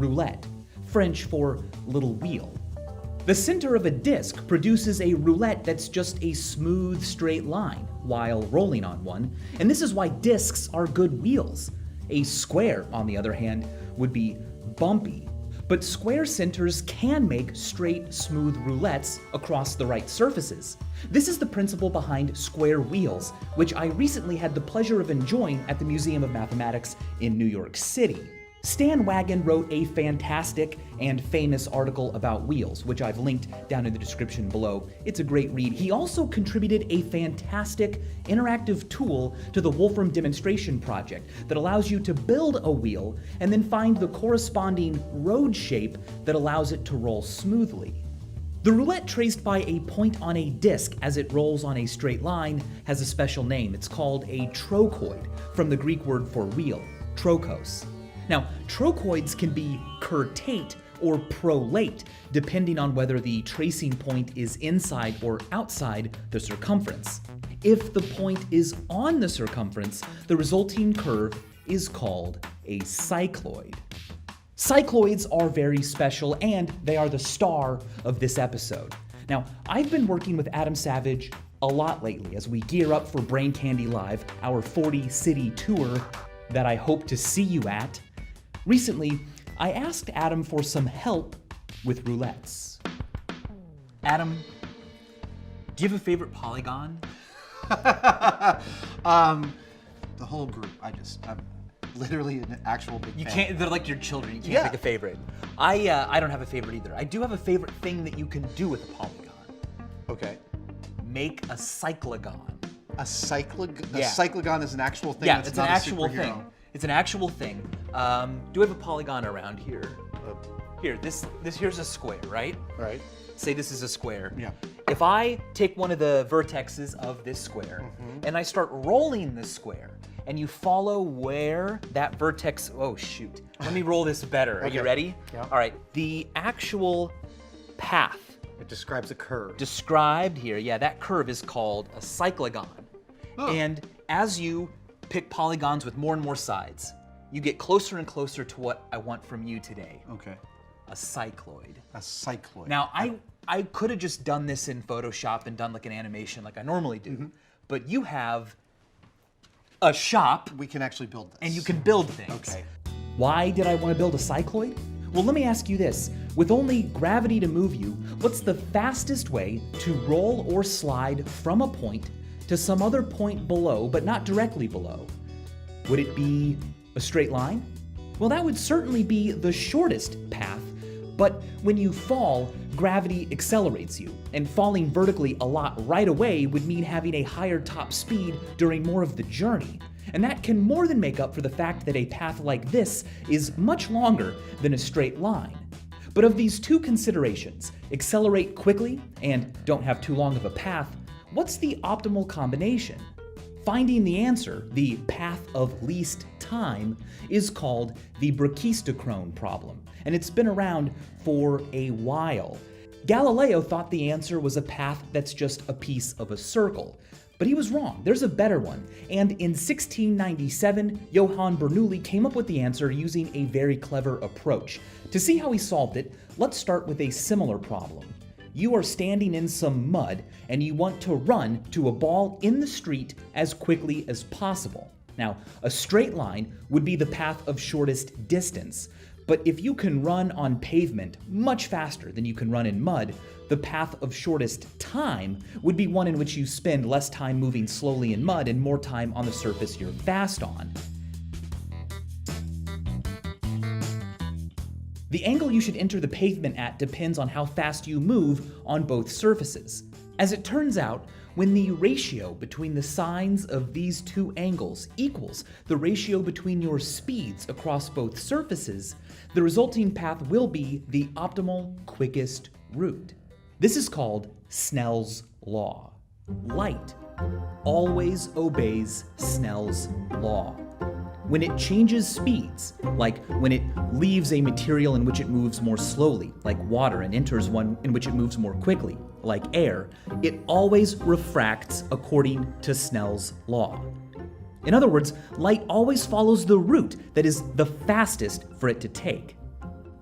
roulette, French for little wheel. The center of a disc produces a roulette that's just a smooth, straight line while rolling on one, and this is why discs are good wheels. A square, on the other hand, would be bumpy, but square centers can make straight, smooth roulettes across the right surfaces. This is the principle behind square wheels, which I recently had the pleasure of enjoying at the Museum of Mathematics in New York City. Stan Wagon wrote a fantastic and famous article about wheels, which I've linked down in the description below. It's a great read. He also contributed a fantastic interactive tool to the Wolfram demonstration project that allows you to build a wheel and then find the corresponding road shape that allows it to roll smoothly. The roulette traced by a point on a disc as it rolls on a straight line has a special name. It's called a trochoid, from the Greek word for wheel, trokos. Now, trochoids can be curtate or prolate, depending on whether the tracing point is inside or outside the circumference. If the point is on the circumference, the resulting curve is called a cycloid. Cycloids are very special, and they are the star of this episode. Now, I've been working with Adam Savage a lot lately as we gear up for Brain Candy Live, our 40-city tour that I hope to see you at. Recently, I asked Adam for some help with roulettes. Adam, do you have a favorite polygon? The whole group. I'm literally an actual big fan. You can't, they're like your children, you can't pick a favorite. I don't have a favorite either. I do have a favorite thing that you can do with a polygon. Okay. Make a cyclogon. A cyclogon? Yeah. A cyclogon is an actual thing? Yeah, that's it's not an actual a superhero. thing. It's an actual thing. Do we have a polygon around here? Here, here's a square, right? Right. Say this is a square. Yeah. If I take one of the vertexes of this square and I start rolling this square, and you follow where that vertex, oh shoot. Let me roll this better. Are you ready? Yeah. All right, the actual path It describes a curve. described here, yeah, that curve is called a cyclogon. Oh. And as you pick polygons with more and more sides, you get closer and closer to what I want from you today, Okay. a cycloid. A cycloid. Now, I could have just done this in Photoshop and done like an animation like I normally do, but you have a shop we can actually build this. and you can build things. Okay. Why did I want to build a cycloid? Well, let me ask you this. With only gravity to move you, what's the fastest way to roll or slide from a point to some other point below, but not directly below? Would it be a straight line? Well, that would certainly be the shortest path, but when you fall, gravity accelerates you, and falling vertically a lot right away would mean having a higher top speed during more of the journey. And that can more than make up for the fact that a path like this is much longer than a straight line. But of these two considerations, accelerate quickly and don't have too long of a path, what's the optimal combination? Finding the answer, the path of least time, is called the brachistochrone problem, and it's been around for a while. Galileo thought the answer was a path that's just a piece of a circle, but he was wrong. There's a better one, and in 1697, Johann Bernoulli came up with the answer using a very clever approach. To see how he solved it, let's start with a similar problem. You are standing in some mud and you want to run to a ball in the street as quickly as possible. Now, a straight line would be the path of shortest distance, but if you can run on pavement much faster than you can run in mud, the path of shortest time would be one in which you spend less time moving slowly in mud and more time on the surface you're fast on. The angle you should enter the pavement at depends on how fast you move on both surfaces. As it turns out, when the ratio between the sines of these two angles equals the ratio between your speeds across both surfaces, the resulting path will be the optimal, quickest route. This is called Snell's law. Light always obeys Snell's law. When it changes speeds, like when it leaves a material in which it moves more slowly, like water, and enters one in which it moves more quickly, like air, it always refracts according to Snell's law. In other words, light always follows the route that is the fastest for it to take.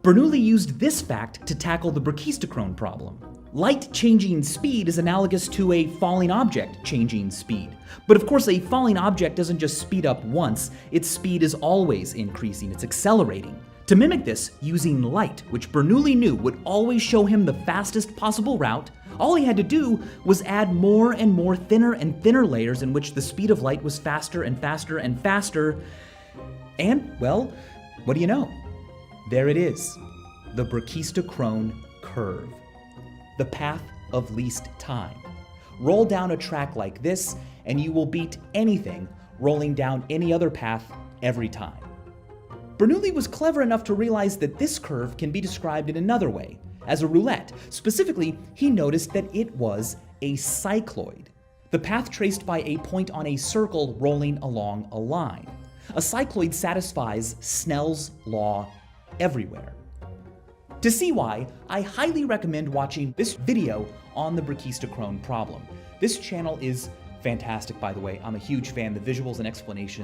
Bernoulli used this fact to tackle the brachistochrone problem. Light changing speed is analogous to a falling object changing speed. But of course, a falling object doesn't just speed up once, its speed is always increasing, it's accelerating. To mimic this, using light, which Bernoulli knew would always show him the fastest possible route, all he had to do was add more and more thinner and thinner layers in which the speed of light was faster and faster and faster. And, well, what do you know? There it is, the brachistochrone curve, the path of least time. Roll down a track like this, and you will beat anything rolling down any other path every time. Bernoulli was clever enough to realize that this curve can be described in another way, as a roulette. Specifically, he noticed that it was a cycloid, the path traced by a point on a circle rolling along a line. A cycloid satisfies Snell's law everywhere. To see why, I highly recommend watching this video on the brachistochrone problem. This channel is fantastic, by the way. I'm a huge fan. The visuals and explanation